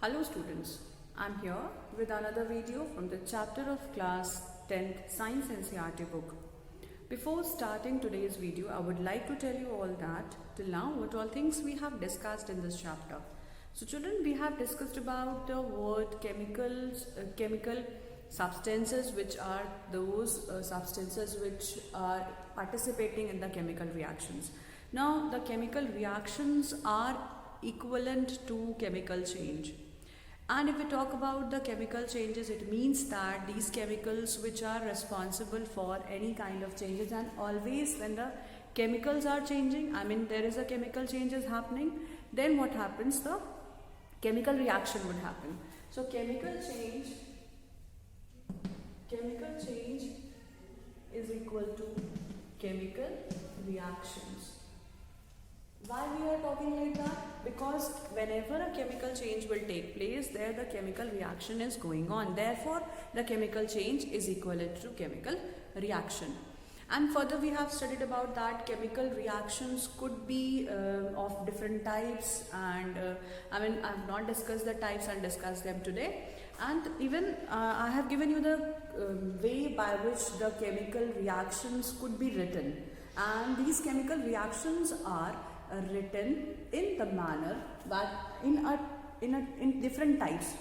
Hello students, I'm here with another video from the chapter of class 10th Science NCERT book. Before starting today's video, I would like to tell you all that till now what all things we have discussed in this chapter. So children, we have discussed about the word chemical substances, which are those substances which are participating in the chemical reactions. Now the chemical reactions are equivalent to chemical change. And if we talk about the chemical changes, it means that these chemicals which are responsible for any kind of changes, and always when the chemicals are changing, there is a chemical change is happening, then what happens? The chemical reaction would happen. So chemical change is equal to chemical reactions. Why we are talking like that? Because whenever a chemical change will take place, there the chemical reaction is going on. Therefore, the chemical change is equivalent to chemical reaction. And further we have studied about that chemical reactions could be of different types, and I have not discussed the types and discussed them today. And even I have given you the way by which the chemical reactions could be written. And these chemical reactions are written in the manner but in different types.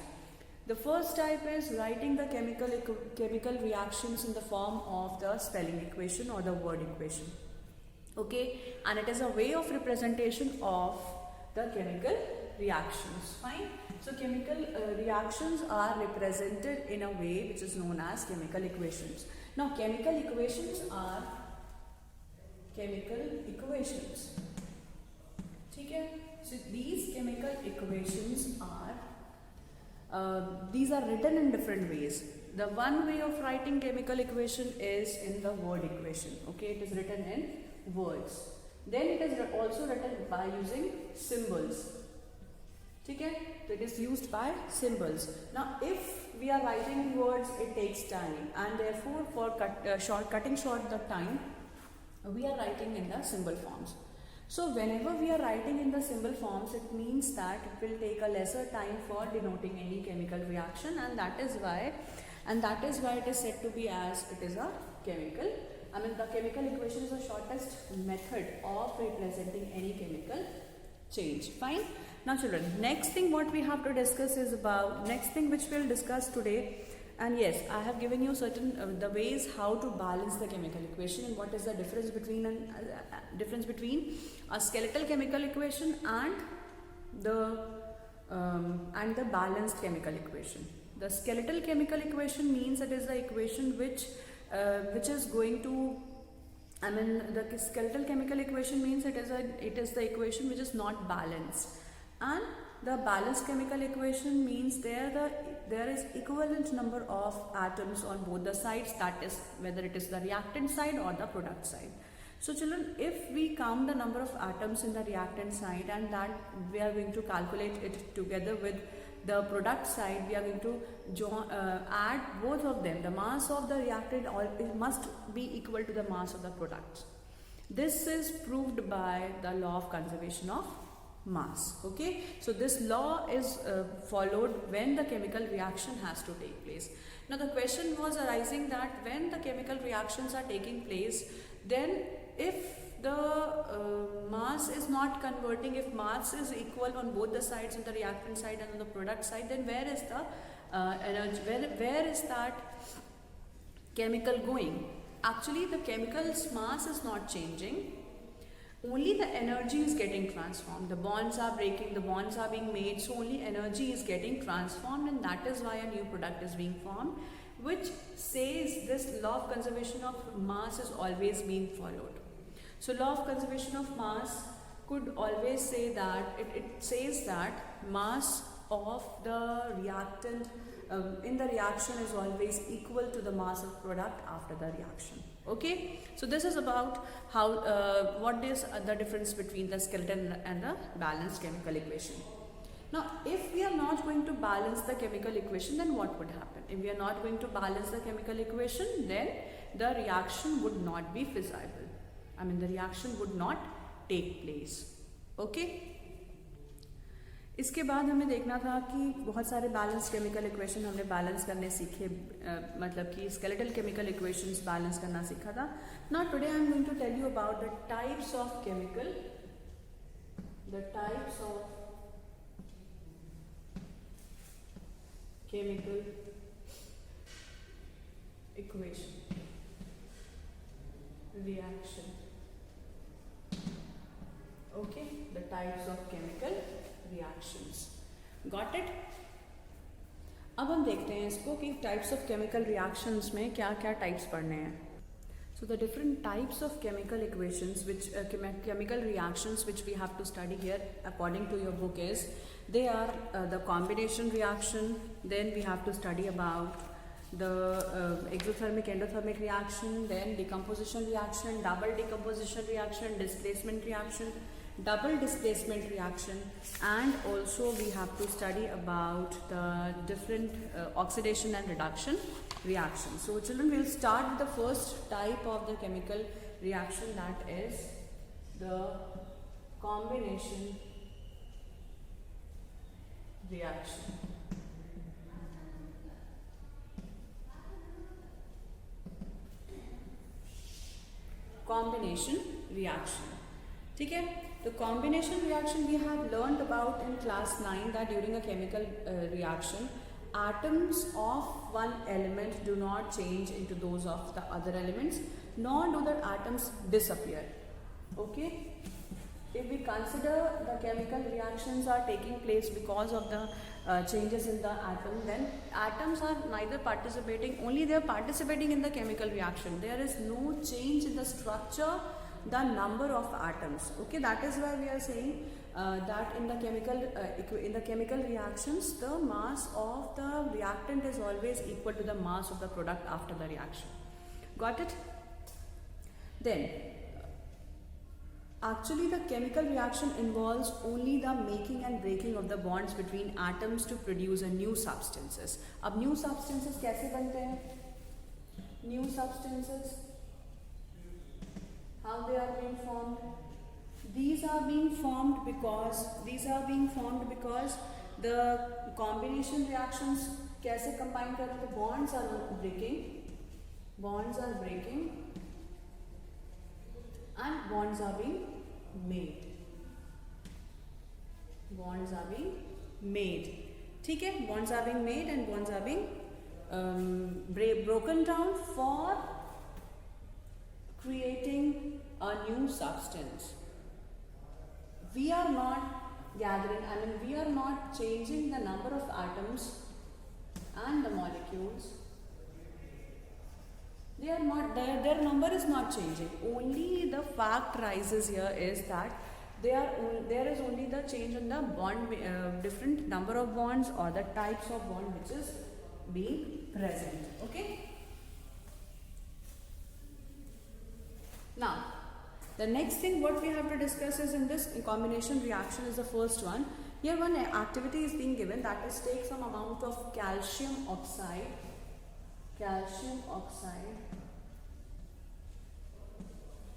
The first type is writing the chemical reactions in the form of the spelling equation or the word equation. Okay, and it is a way of representation of the chemical reactions. Fine. So chemical reactions are represented in a way which is known as chemical equations. Now chemical equations are chemical equations. Okay? So these chemical equations these are written in different ways. The one way of writing chemical equation is in the word equation. Okay, it is written in words. Then it is also written by using symbols. Okay, so it is used by symbols. Now if we are writing in words, it takes time, and therefore for cutting short the time, we are writing in the symbol forms. So whenever we are writing in the symbol forms, it means that it will take a lesser time for denoting any chemical reaction, and that is why it is said to be as it is a chemical. The chemical equation is the shortest method of representing any chemical change. Fine. Now children, next thing what we have to discuss is about next thing which we will discuss today. And yes, I have given you certain the ways how to balance the chemical equation, and what is the difference between a skeletal chemical equation and the balanced chemical equation. The skeletal chemical equation means it is the equation which is going to the skeletal chemical equation means it is the equation which is not balanced, and the balanced chemical equation means there is equivalent number of atoms on both the sides, that is whether it is the reactant side or the product side. So children, if we count the number of atoms in the reactant side, and that we are going to calculate it together with the product side, we are going to add both of them. The mass of the reactant it must be equal to the mass of the product. This is proved by the law of conservation of mass. Okay, so this law is followed when the chemical reaction has to take place. Now the question was arising that when the chemical reactions are taking place, then if the mass is not converting, if mass is equal on both the sides, on the reactant side and on the product side, then where is the energy, where is that chemical going? Actually the chemical's mass is not changing, only the energy is getting transformed. The bonds are breaking, the bonds are being made, so only energy is getting transformed, and that is why a new product is being formed, which says this law of conservation of mass is always being followed. So law of conservation of mass could always say that it says that mass of the reactant in the reaction is always equal to the mass of product after the reaction. Okay, so this is about how what is the difference between the skeletal and the balanced chemical equation. Now if we are not going to balance the chemical equation, then what would happen? If we are not going to balance the chemical equation, then the reaction would not be feasible. The reaction would not take place. Okay, इसके बाद हमें देखना था कि बहुत सारे balance chemical equation हमने balance करने सीखे, मतलब कि स्केलेटल केमिकल इक्वेशंस बैलेंस करना सीखा था. Now today I am going to tell you about the types of chemical equation reaction. Okay, the types of chemical reactions. Got it? अब हम देखते हैं इसको कि टाइप्स ऑफ केमिकल रिएक्शंस में क्या क्या टाइप्स पढ़ने हैं. So the different types of chemical equations which chemical reactions which we have to study here according to your book is they are the combination reaction, then we have to study about the exothermic endothermic reaction, then decomposition reaction, double decomposition reaction, displacement reaction, double displacement reaction, and also we have to study about the different oxidation and reduction reaction. So children, we'll start with the first type of the chemical reaction, that is the combination reaction. Combination reaction. ठीक है, तो combination reaction we have learned about in class 9 that during a chemical reaction atoms of one element do not change into those of the other elements, nor do the atoms disappear. Okay, if we consider the chemical reactions are taking place because of the changes in the atom, then atoms are neither participating, only they are participating in the chemical reaction. There is no change in the structure, the number of atoms. Okay, that is why we are saying that in the chemical reactions, the mass of the reactant is always equal to the mass of the product after the reaction. Got it? Then actually the chemical reaction involves only the making and breaking of the bonds between atoms to produce a new substances. अब new substances कैसे बनते हैं? New substances, how they are being formed? These are being formed because the combination reactions कैसे combine करते हैं? Bonds are breaking and bonds are being made. ठीक है, bonds are being made and bonds are being broken down for creating a new substance. We are not we are not changing the number of atoms and the molecules. They are not, their number is not changing. Only the fact rises here is that there is only the change in the bond, different number of bonds or the types of bond which is being present. Okay. Now, the next thing what we have to discuss is in this combination reaction is the first one. Here one activity is being given, that is take some amount of calcium oxide.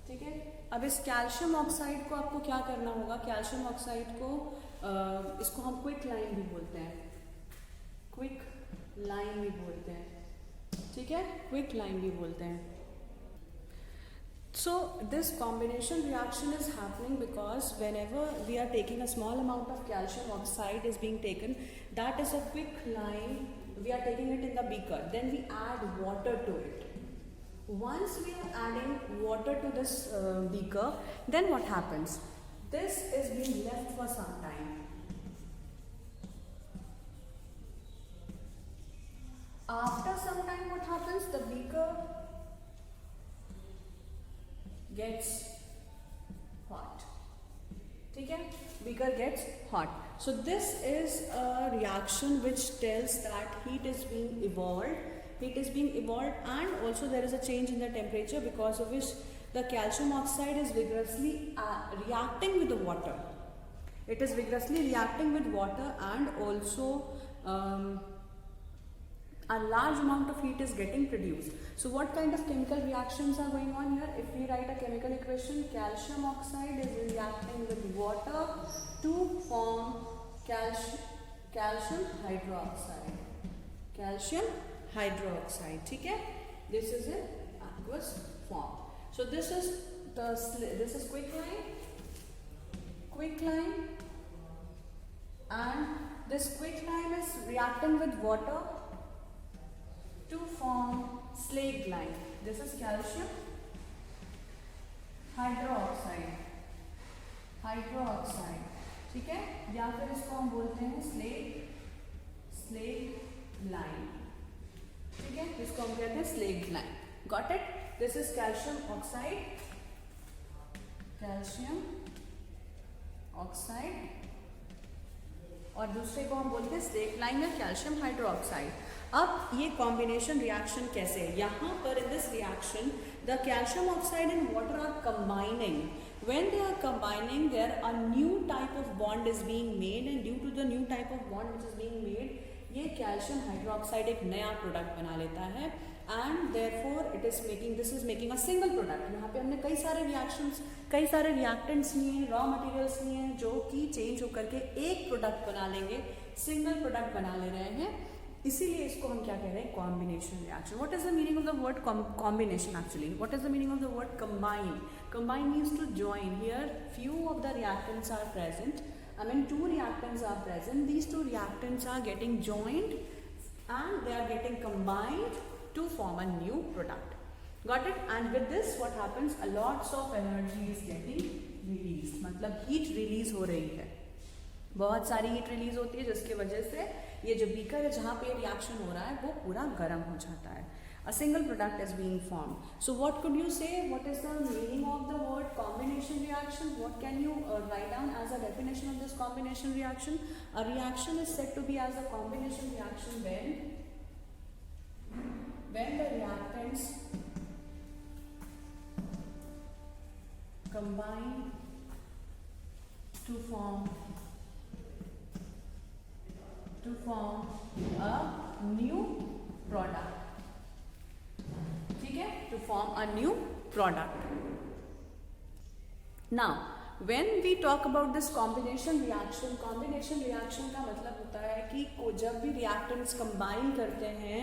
ठीक है, अब इस calcium oxide को आपको क्या करना होगा? Calcium oxide को इसको हम क्विक लाइन भी बोलते हैं, ठीक है, क्विक लाइन भी बोलते हैं. So this combination reaction is happening because whenever we are taking a small amount of calcium oxide is being taken, that is a quick line. We are taking it in the beaker, then we add water to it. Once we are adding water to this beaker, then what happens? This is being left for some time. After some time, what happens? The beaker gets hot. ठीक है, beaker gets hot. So this is a reaction which tells that heat is being evolved, and also there is a change in the temperature because of which the calcium oxide is vigorously reacting with the water. It is vigorously reacting with water, and also a large amount of heat is getting produced. So what kind of chemical reactions are going on here? If we write a chemical equation, calcium oxide is reacting with water to form calcium hydroxide, calcium hydroxide, ठीक है. This is in aqueous form. So this is quicklime, and this quicklime is reacting with water to form slaked lime. This is calcium hydroxide, ठीक है, या फिर इसको हम बोलते हैं स्लेग लाइम, ठीक है, इसको हम कहते हैं slaked lime. Got it. This is calcium oxide और दूसरे को हम बोलते हैं स्लेग लाइम या कैल्शियम हाइड्रोक्साइड. अब ये कॉम्बिनेशन रिएक्शन कैसे है? यहाँ पर in this reaction the calcium oxide and water are combining. When they are combining, there a new type of bond is being made, and due to the new type of bond which is being made, ये calcium hydroxide एक नया product बना लेता है, and therefore this is making a single product. यहाँ पे हमने कई सारे रिएक्टेंट्स लिए हैं, रॉ मटेरियल्स लिए हैं, जो कि चेंज होकर के एक प्रोडक्ट बना लेंगे, सिंगल प्रोडक्ट बना ले रहे हैं. इसीलिए इसको हम क्या कह रहे हैं? Combination reaction. What is the meaning of the word combination actually? What is the meaning of the word combine? Combine means to join. Here few of the reactants are present. I mean 2 reactants are present. These 2 reactants are getting joined and they are getting combined to form a new product. Got it? And with this what happens? A lots of energy is getting released. मतलब heat release हो रही है, बहुत सारी heat release होती है, जिसकी वजह से ये जो बीकर है जहाँ पे रिएक्शन हो रहा है वो पूरा गर्म हो जाता है. A single product is being formed. So what could you say? What is the meaning of the word combination reaction? What can you write down as a definition of this combination reaction? A reaction is said to be as a combination reaction when the reactants combine to form a new product. To form a new product. Now, when we talk about this combination reaction का मतलब होता है कि जब भी reactants combine करते हैं,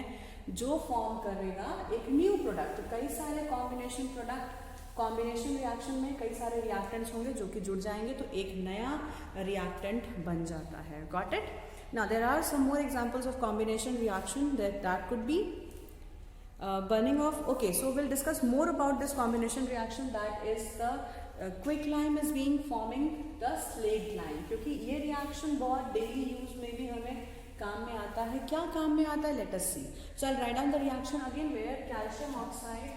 जो form करेगा एक new product. कई सारे combination reaction में कई सारे reactants होंगे जो कि जुड़ जाएंगे, तो एक नया reactant बन जाता है. Got it? Now, there are some more examples of combination reaction that could be burning of. Okay, so we'll discuss more about this combination reaction. That is the quicklime is being forming the slaked lime, क्योंकि ये reaction बहुत daily use में भी हमें काम में आता है. क्या काम में आता है? Let us see. So I'll write down the reaction again, where calcium oxide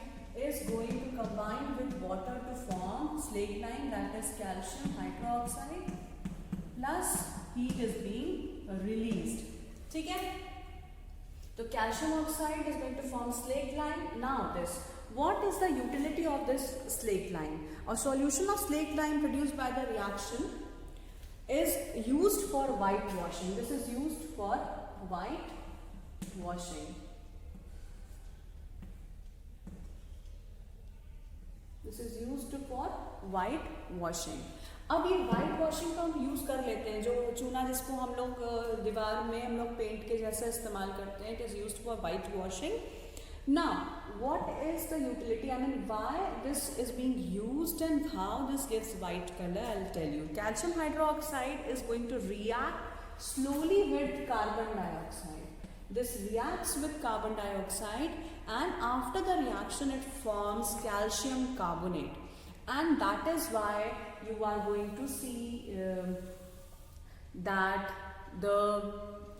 is going to combine with water to form slaked lime, that is calcium hydroxide, plus heat is being released. ठीक है? So calcium oxide is going to form slaked lime. Now this, what is the utility of this slaked lime? A solution of slaked lime produced by the reaction is used for whitewashing. This is used for whitewashing. This is used for whitewashing. अब ये white washing का हम use कर लेते हैं, जो चूना जिसको हम लोग दीवार में हम लोग पेंट के जैसे इस्तेमाल करते हैं. It is used for white washing. Now what is the utility? I mean why this is being used and how this gives white colour. I will tell you. Calcium hydroxide is going to react slowly with carbon dioxide. This reacts with carbon dioxide, and after the reaction it forms calcium carbonate, and that is why you are going to see that the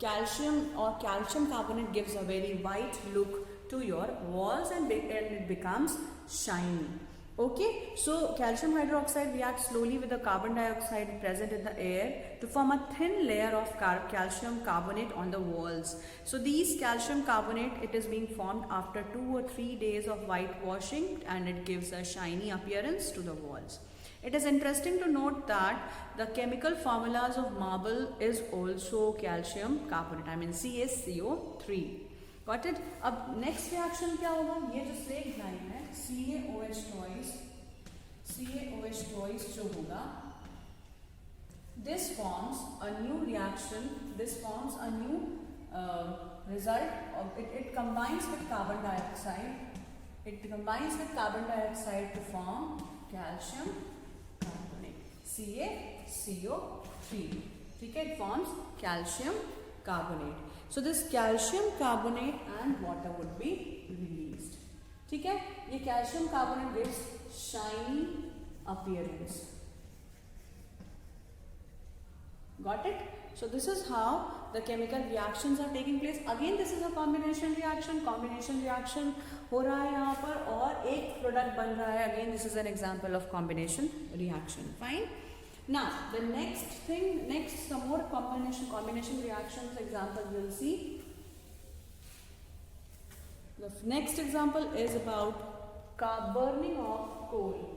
calcium carbonate gives a very white look to your walls, and it becomes shiny. Okay, so calcium hydroxide reacts slowly with the carbon dioxide present in the air to form a thin layer of calcium carbonate on the walls. So these calcium carbonate, it is being formed after 2 or 3 days of whitewashing, and it gives a shiny appearance to the walls. It is interesting to note that the chemical formulas of marble is also calcium carbonate. I mean CaCO3. Got it? अब next reaction क्या होगा? ये जो slaked lime है, CaOH twice जो होगा, this forms a new reaction, this forms a new result of it combines with carbon dioxide, to form calcium carbonate, CaCO3. ठीक है, it forms calcium carbonate. So this calcium carbonate and water would be released. ठीक है, ये calcium carbonate gives shiny appearance. Got it? So this is how the chemical reactions are taking place. Again this is a combination reaction. Combination reaction हो रहा है यहाँ पर और एक product बन रहा है. Again this is an example of combination reaction. Fine. Now the next some more combination reactions examples we'll see. The next example is about burning of coal.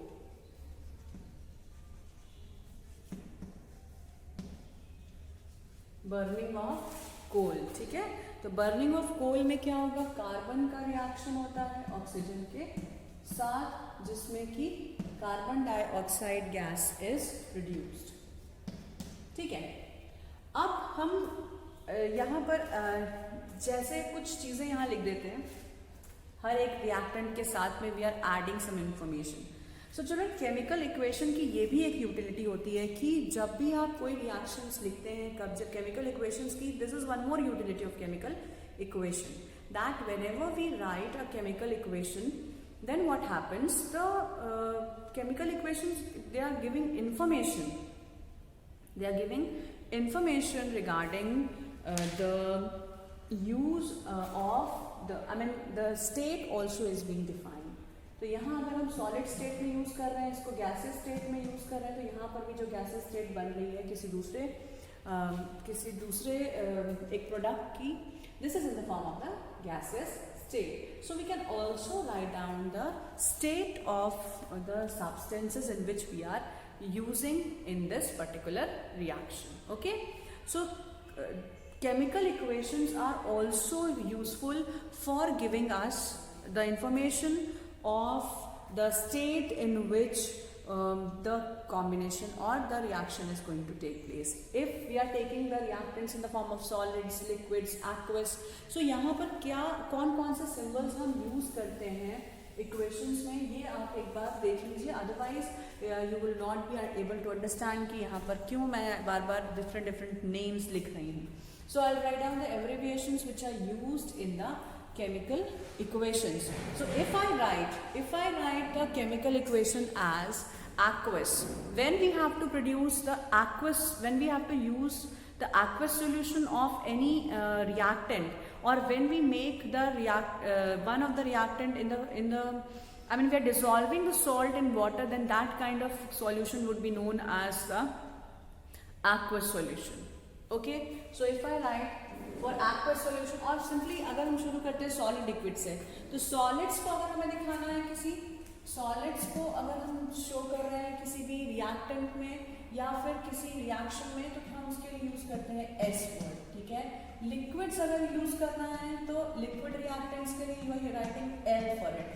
Burning of coal. ठीक है, तो burning of कोल में क्या होगा, carbon का reaction होता है oxygen के साथ जिसमें कि carbon dioxide gas is produced. ठीक है, अब हम यहाँ पर जैसे कुछ चीज़ें यहाँ लिख देते हैं हर एक रिएक्टेंट के साथ में we are adding some information. So चलो केमिकल इक्वेशन की ये भी एक यूटिलिटी होती है कि जब भी आप कोई रिएक्शंस लिखते हैं जब केमिकल इक्वेशंस की this is one more utility of chemical equation that whenever we write a chemical equation then what happens the chemical equations they are giving information regarding the use of the state also is being defined. तो यहाँ अगर हम solid state में use कर रहे हैं इसको gases state में यूज कर रहे हैं तो यहाँ पर भी जो गैसेस स्टेट बन रही है किसी दूसरे एक प्रोडक्ट की this is in the form of the gases state. So we can also write down the state of the substances in which we are using in this particular reaction. Okay, so chemical equations are also useful for giving us the information of the state in which the combination or the reaction is going to take place. If we are taking the reactants in the form of solids, liquids, aqueous, so यहाँ पर क्या कौन से symbols हम use करते हैं equations में ये आप एक बार देख लीजिए. otherwise you will not be able to understand कि यहाँ पर क्यों मैं बार बार different names लिख रही हूँ. So I'll write down the abbreviations which are used in the chemical equations. So if I write the chemical equation as aqueous, when we have to produce the aqueous, when we have to use the aqueous solution of any reactant, or when we make the one of the reactant in the we are dissolving the salt in water, then that kind of solution would be known as the aqueous solution. Okay, so if I write for aqueous solution, और simply अगर हम शुरू करते हैं solid liquid से, तो solids को अगर हमें दिखाना है solids को अगर हम show कर रहे हैं किसी भी reactant में या फिर किसी reaction में तो हम उसके लिए use करते हैं S word. ठीक है, liquids अगर use करना है तो liquid reactants के लिए you are writing L for it,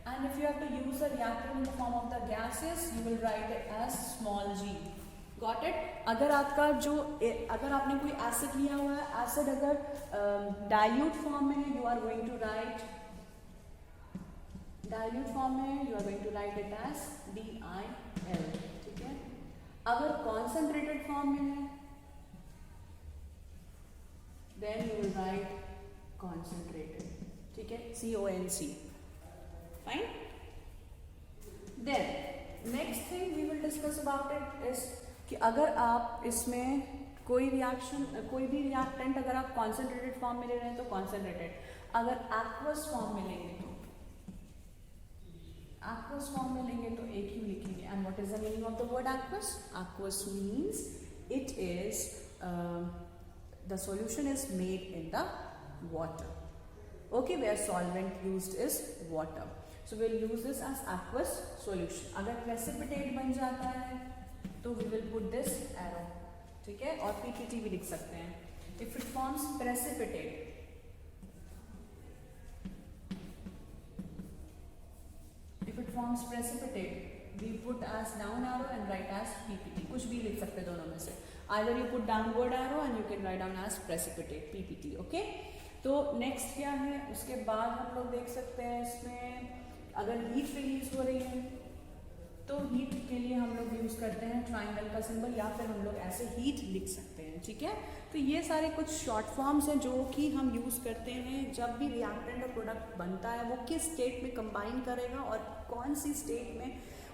and if you have to use a reactant in the form of the gases you will write it as small g. Got it? अगर आपने कोई acid लिया हुआ है, acid अगर dilute form में है you are going to write it as DIL. ठीक है, अगर कॉन्सेंट्रेटेड फॉर्म में है then you will write concentrated. ठीक है, CONC. Fine. Then next thing we will discuss about it is कि अगर आप इसमें कोई भी रिएक्टेंट अगर आप कॉन्सेंट्रेटेड फॉर्म में ले रहे हैं तो कॉन्सेंट्रेटेड, अगर एक्वस फॉर्म में लेंगे तो एक ही लिखेंगे. And what is the meaning of the word aqueous? Aqueous means it is the solution is made in the water. Okay, where solvent used is water. So we will use this as aqueous solution. अगर precipitate बन जाता है तो we will put this arrow. ठीक है, और PPT भी लिख सकते हैं. If it forms precipitate, we put as down arrow and write as PPT. कुछ भी लिख सकते हैं दोनों में से. Either you put downward arrow and you can write down as precipitate, PPT. Okay, तो नेक्स्ट क्या है, उसके बाद हम लोग देख सकते हैं इसमें अगर हीट रिलीज हो रही है तो हीट के लिए हम लोग यूज़ करते हैं ट्राइंगल का सिंबल, या फिर हम लोग ऐसे हीट लिख सकते हैं. ठीक है, तो ये सारे कुछ शॉर्ट फॉर्म्स हैं जो कि हम यूज़ करते हैं जब भी रिएक्टेंट और प्रोडक्ट बनता है, वो किस स्टेट में कंबाइन करेगा और कौन सी स्टेट में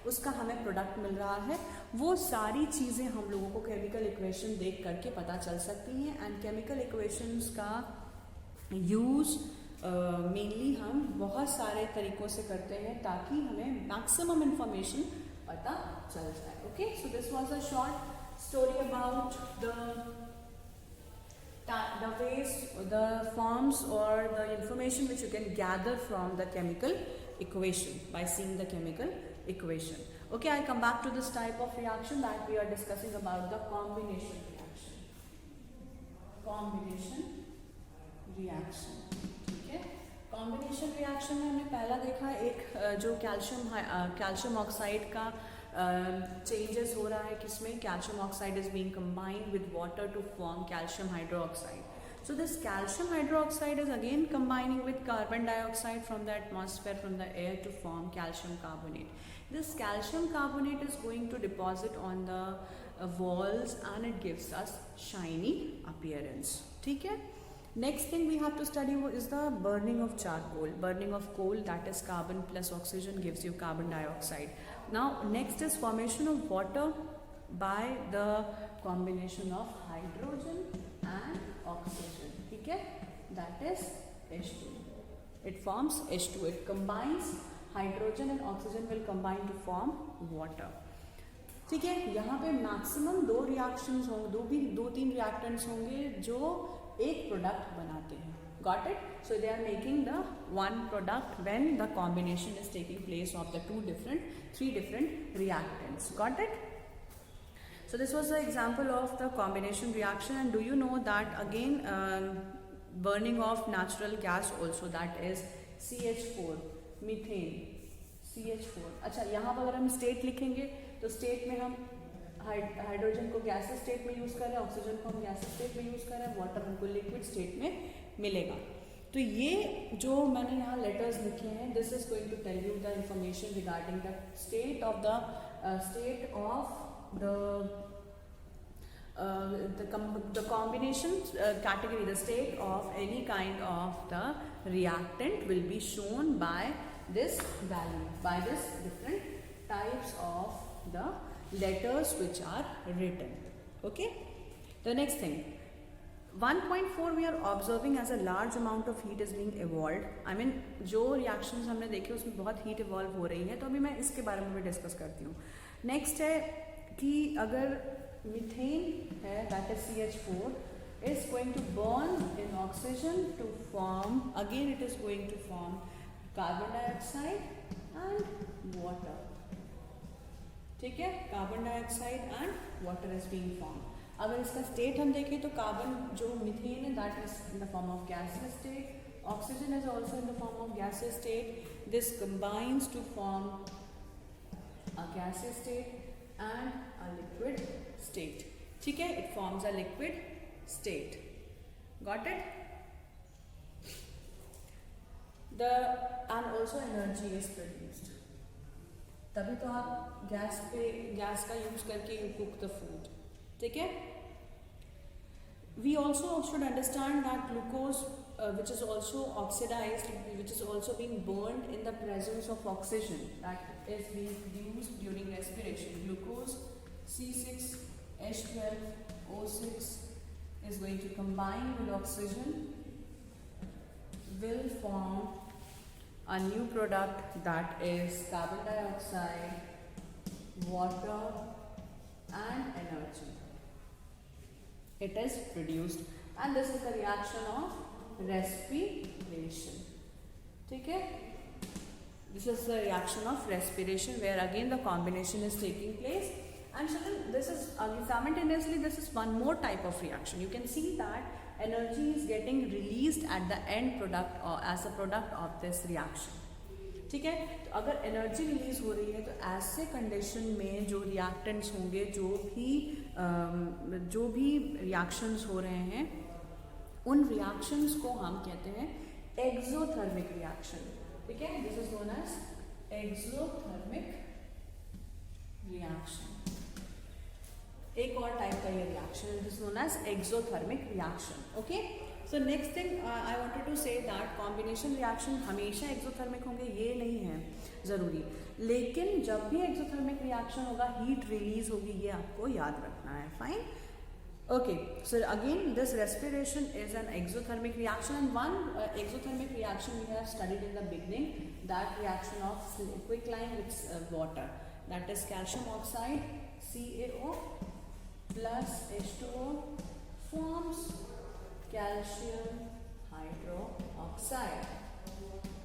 उसका हमें प्रोडक्ट मिल रहा है, वो सारी चीज़ें हम लोगों को केमिकल इक्वेशन देख करके पता चल सकती हैं. एंड केमिकल इक्वेशंस का यूज़ मेनली हम बहुत सारे तरीकों से करते हैं ताकि हमें मैक्सिमम इंफॉर्मेशन पता चल जाए. Okay, so this was a short story about the ways, the forms or the information which you can gather from the chemical equation by seeing the chemical equation. Okay, I'll come back to this type of reaction that we are discussing about the combination reaction. Combination reaction. ठीक है, combination reaction में हमने पहला देखा एक जो calcium oxide का changes हो रहा है, किसमें calcium oxide is being combined with water to form calcium hydroxide. So this calcium hydroxide is again combining with carbon dioxide from the atmosphere, from the air, to form calcium carbonate. This calcium carbonate is going to deposit on the walls and it gives us shiny appearance. ठीक है, next thing we have to study is the burning of charcoal. Burning of coal, that is carbon plus oxygen, gives you carbon dioxide. Now next is formation of water by the combination of hydrogen and oxygen. ठीक है, that is H2. It forms H2. It combines hydrogen and oxygen will combine to form water. ठीक है, यहाँ पे maximum दो reactions होंगे, दो तीन रिएक्टेंट्स होंगे जो एक प्रोडक्ट बनाते हैं. Got it? So they are making the one product when the combination is taking place of the three different reactants. Got it? So this was the example of the combination reaction. And do you know that again burning of natural gas also, that is CH4, methane, CH4. अच्छा, यहाँ पर अगर हम state लिखेंगे तो state में हम hydrogen को गैसेस स्टेट में यूज़ कर रहे हैं, ऑक्सीजन को हम गैसेस स्टेट में यूज़ कर रहे हैं, वाटर हमको लिक्विड स्टेट में मिलेगा. तो ये जो मैंने यहाँ लेटर्स लिखे हैं, this is going to tell you the information regarding the state of the combination category. The state of any kind of the reactant will be shown by this value, by this different types of the letters which are written. Okay, the next thing, 1.4 we are observing as a large amount of heat is being evolved. I mean जो reactions हमने देखे उसमें बहुत heat evolve हो रही है, तो अभी मैं इसके बारे में भी डिस्कस करती हूँ. नेक्स्ट है कि अगर मीथेन है, that is CH4, is going to burn in oxygen to form, again it is going to form carbon dioxide and water. ठीक है, carbon dioxide and water is being form. अगर इसका स्टेट हम देखें तो कार्बन जो methane है that is in the form of gaseous state, oxygen is also in the form of gaseous state. This combines to form a gaseous state and a liquid state. ठीक है, it forms a liquid state. Got it? And also energy is produced. तभी तो आप gas का use करके you cook the food. ठीक है? We also should understand that glucose which is also oxidized, which is also being burned in the presence of oxygen, that is being produced during respiration. Glucose C6H12O6 is going to combine with oxygen, will form a new product, that is carbon dioxide, water and energy. It is produced, and this is the reaction of respiration. ठीक है, this is the reaction of respiration where again the combination is taking place. And children, this is simultaneously this is one more type of reaction. You can see that energy is getting released at the end product or as a product of this reaction. ठीक है, तो अगर energy release हो रही है तो ऐसे condition में जो रिएक्टेंट्स होंगे, जो भी जो भी रिएक्शंस हो रहे हैं उन रिएक्शंस को हम कहते हैं एक्सोथर्मिक रिएक्शन. ठीक है, this is known as exothermic reaction. एक और टाइप का ये reaction it is known as exothermic reaction. Okay, so next thing I wanted to say that combination reaction हमेशा एक्सोथर्मिक होंगे ये नहीं है ज़रूरी, लेकिन जब भी एक्सोथर्मिक रिएक्शन होगा हीट रिलीज होगी, ये आपको याद रखना है. Fine. Okay, so again this respiration is an exothermic reaction, and one exothermic reaction we have studied in the beginning, that reaction of quicklime with water, that is calcium oxide CaO plus H2O forms calcium hydroxide,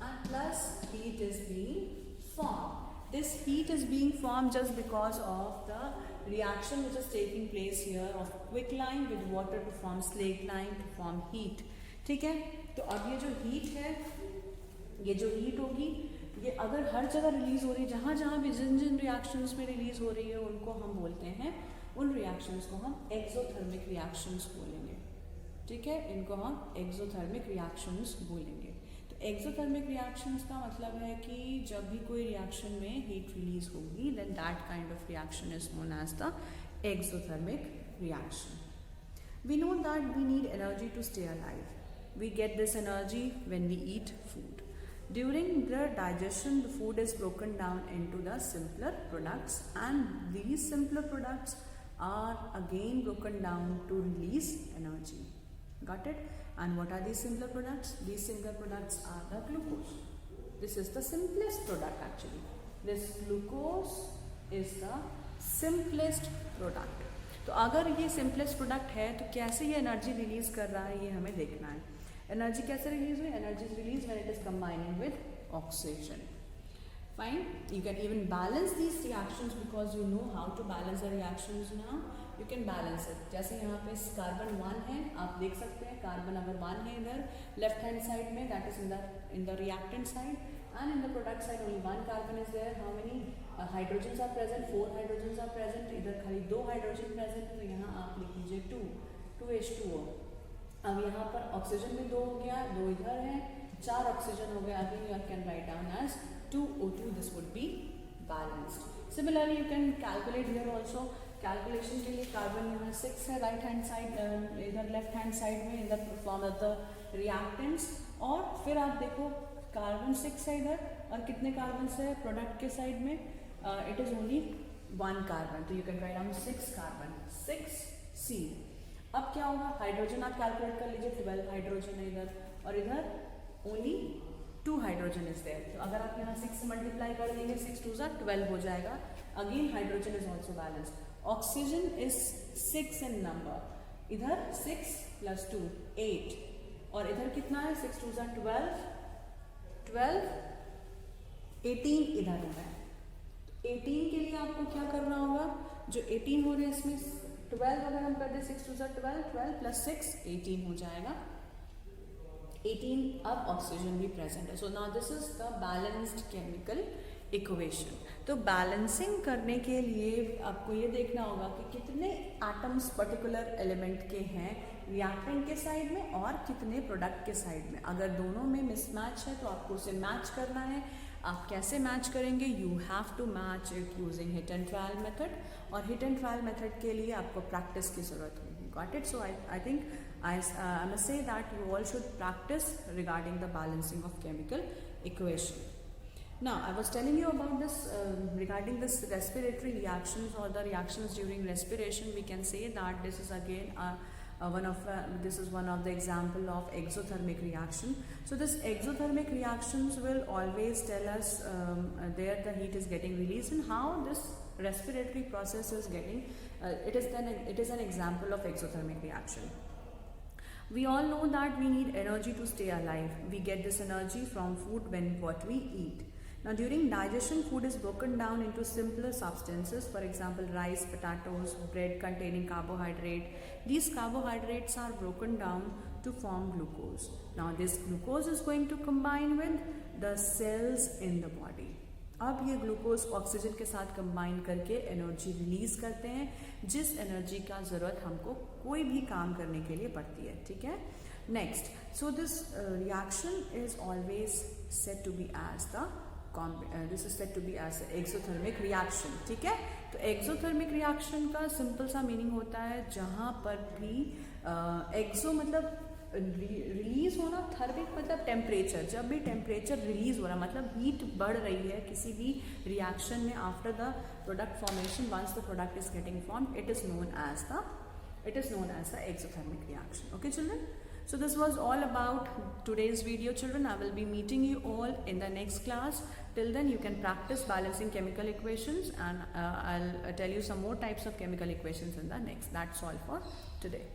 and plus heat is being formed. This heat is being formed just because of the reaction which is taking place here of quicklime with water to form slakelime to form heat. ठीक है, तो अब ये जो heat है, ये जो heat होगी, ये अगर हर जगह रिलीज हो रही है, जहाँ जहाँ भी जिन जिन रिएक्शंस में रिलीज हो रही है उनको हम बोलते हैं, उन रिएक्शंस को हम एक्सोथर्मिक रिएक्शंस बोलेंगे. ठीक है, इनको हम एक्सोथर्मिक रिएक्शंस बोलेंगे. एक्सोथर्मिक रिएक्शंस का मतलब है कि जब भी कोई रिएक्शन में हीट रिलीज होगी then that kind of reaction is known as the exothermic reaction. We know that we need energy to stay alive. We get this energy when we eat food. During the digestion, the food is broken down into the simpler products, and these simpler products are again broken down to release energy. Got it? And what are these simpler products? These simpler products are the glucose. This is the simplest product actually. This glucose is the simplest product. तो अगर ये simplest product है तो कैसे ये energy release कर रहा है ये हमें देखना है. एनर्जी कैसे रिलीज हुई? Energy is release when it is combining with oxygen. Fine. You can even balance these reactions because you know how to balance the reactions now. You can balance it. जैसे यहाँ पे carbon 1 है, आप देख सकते हैं carbon अगर 1 है इधर लेफ्ट हैंड साइड में, that is in the reactant side, and in the product side only 1 carbon is there. How many hydrogens are present? 4 hydrogens are present. इधर खाली 2 हाइड्रोजन प्रेजेंट है, तो यहाँ आप लिख लीजिए 2H2O. अब यहाँ पर ऑक्सीजन भी 2 हो गया, 2 इधर है, 4 ऑक्सीजन हो गया. Again you can write down as 2O2. this would be balanced. Similarly you can calculate here also. Calculation के लिए कार्बन यहाँ 6 है राइट हैंड साइड, इधर लेफ्ट हैंड साइड में इन the form of the reactants. और फिर आप देखो कार्बन 6 है इधर, और कितने कार्बन है प्रोडक्ट के साइड में? It is only 1 carbon. तो you can write down 6 carbon, 6C. अब क्या होगा? हाइड्रोजन आप कैलकुलेट कर लीजिए, 12 हाइड्रोजन है इधर, और इधर ओनली 2 हाइड्रोजन इज देयर. तो अगर आप यहाँ 6 से मल्टीप्लाई कर देंगे, 6 2 ज़ा 12 हो जाएगा. Again hydrogen is also balanced. Oxygen is 6 in number, इधर 6 + 2 8, और इधर कितना है? 6 2 ज़ा 12, 18 इधर हो गया. 18 के लिए आपको क्या करना होगा? जो 18 हो रहे हैं इसमें 12 अगर हम कर दें 6 2 ज़ा 12, 12 + 6 18 हो जाएगा. 18 अब ऑक्सीजन भी प्रेजेंट है. So now this is the balanced chemical equation. तो बैलेंसिंग करने के लिए आपको ये देखना होगा कि कितने एटम्स पर्टिकुलर एलिमेंट के हैं रिएक्टेंट के साइड में और कितने प्रोडक्ट के साइड में. अगर दोनों में मिसमैच है तो आपको उसे मैच करना है. आप कैसे मैच करेंगे? You have to match it using hit and trial method, और हिट एंड ट्रायल मेथड के लिए आपको प्रैक्टिस की जरूरत होगी. Got it? So I think I must say that you all should practice regarding the balancing of chemical equation. Now I was telling you about this regarding this respiratory reactions or the reactions during respiration. We can say that this is again one of the example of exothermic reaction. So this exothermic reactions will always tell us there the heat is getting released and how this respiratory process is getting. It is an example of exothermic reaction. We all know that we need energy to stay alive. We get this energy from food when what we eat. Now during digestion, food is broken down into simpler substances. For example, rice, potatoes, bread containing carbohydrate. These carbohydrates are broken down to form glucose. Now this glucose is going to combine with the cells in the body. अब ये glucose oxygen के साथ combine करके energy release करते हैं, जिस energy का ज़रूरत हमको कोई भी काम करने के लिए पड़ती है, ठीक है। Next, so this reaction is always said to be as the this is said to be as exothermic reaction, ठीक है। तो एक्सोथर्मिक रिएक्शन का सिंपल सा मीनिंग होता है जहाँ पर भी एक्सो मतलब रिलीज होना, थर्मिक मतलब टेम्परेचर, जब भी टेम्परेचर रिलीज हो रहा मतलब हीट बढ़ रही है किसी भी रिएक्शन में after the product formation, once the product is getting form, it is known as the exothermic reaction. Okay children, so this was all about today's video children. I will be meeting you all in the next class. Till then you can practice balancing chemical equations, and I'll tell you some more types of chemical equations in the next. That's all for today.